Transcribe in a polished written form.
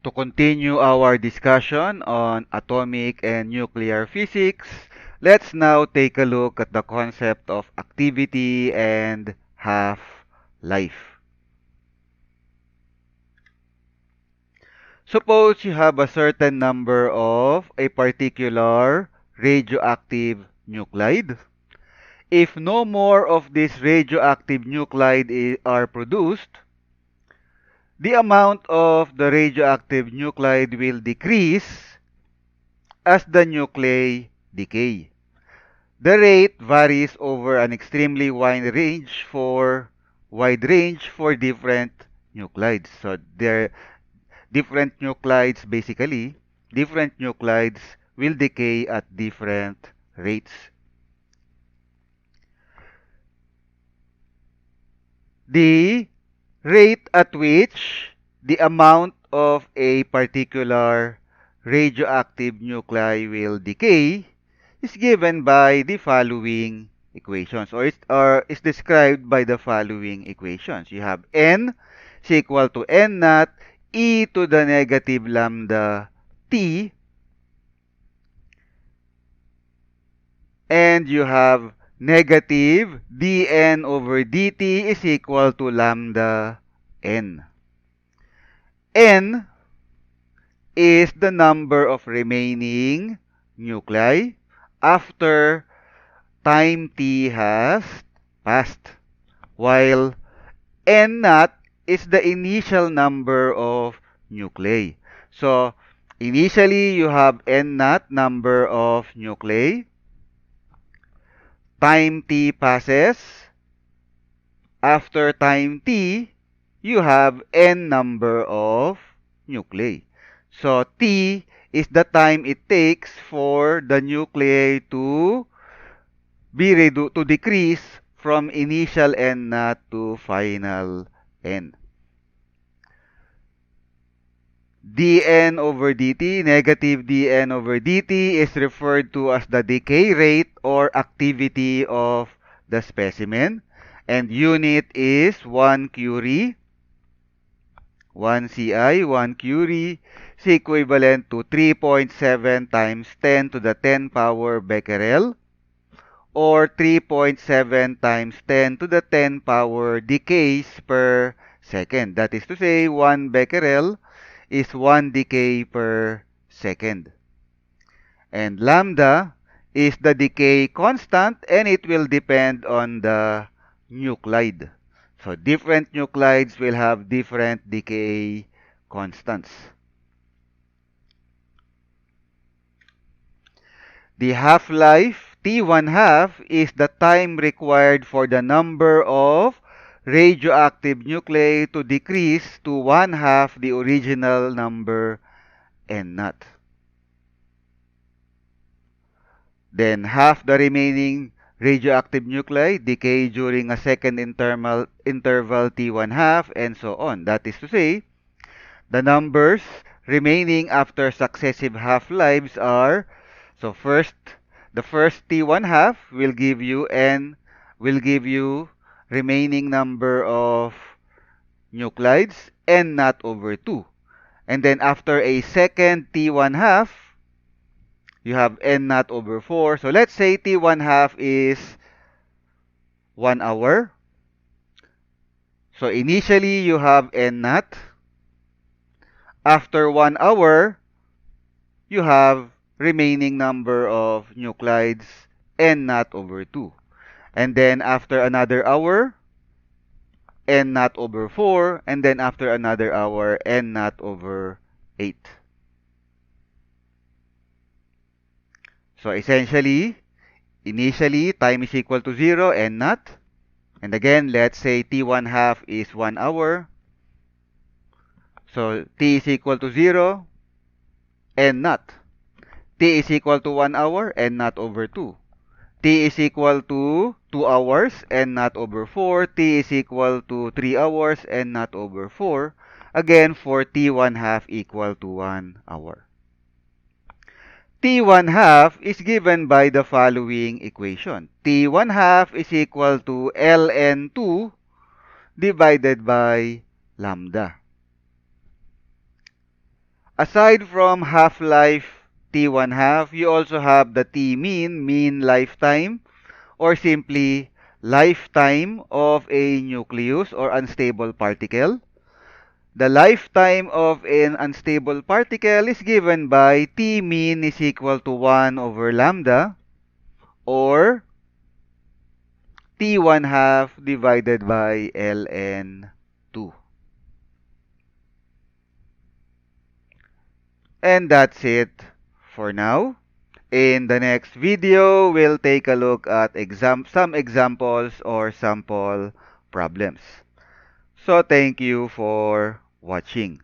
To continue our discussion on atomic and nuclear physics, let's now take a look at the concept of activity and half-life. Suppose you have a certain number of a particular radioactive nuclide. If no more of these radioactive nuclide are produced, the amount of the radioactive nuclide will decrease as the nuclei decay. The rate varies over an extremely wide range for different nuclides. So there different nuclides basically, different nuclides will decay at different rates. The rate at which the amount of a particular radioactive nuclei will decay is given by the following equations, or is described by the following equations. You have n is equal to n naught e to the negative lambda t, and you have negative dn over dt is equal to lambda n. N is the number of remaining nuclei after time t has passed, while n naught is the initial number of nuclei. So, initially you have n naught number of nuclei. Time t passes. After time t, you have n number of nuclei. So, t is the time it takes for the nuclei to decrease from initial n naught to final n. dn over dt, negative dn over dt is referred to as the decay rate or activity of the specimen, and unit is 1 curie. 1 Ci, 1 curie is equivalent to 3.7 times 10 to the 10 power becquerel, or 3.7 times 10 to the 10 power decays per second. That is to say, 1 becquerel is 1 decay per second. And lambda is the decay constant, and it will depend on the nuclide. So different nuclides will have different decay constants. The half-life, T1 half, is the time required for the number of radioactive nuclei to decrease to 1/2 the original number n naught. Then half the remaining radioactive nuclei decay during a second interval T1 half, and so on. That is to say, the numbers remaining after successive half-lives are, so the first T1 half will give you remaining number of nuclides n naught over 2. And then after a second T1 half, you have n naught over 4. So let's say T1 half is 1 hour. So initially you have n naught. After 1 hour, you have remaining number of nuclides n naught over 2. And then after another hour, n naught over 4. And then after another hour, n naught over 8. So essentially, initially, time is equal to 0, n naught. And again, let's say T1 half is 1 hour. So T is equal to 0, n naught. T is equal to 1 hour, n naught over 2. T is equal to 2 hours, n naught over 4. T is equal to 3 hours, n naught over 4. Again, for T1 half equal to 1 hour. T1 half is given by the following equation. T1 half is equal to ln2 divided by lambda. Aside from half-life T1 half, you also have the T mean, mean lifetime, or simply lifetime of a nucleus or unstable particle. The lifetime of an unstable particle is given by T mean is equal to 1 over lambda, or T1 half divided by ln2. And that's it for now. In the next video, we'll take a look at some examples or sample problems. So thank you for watching.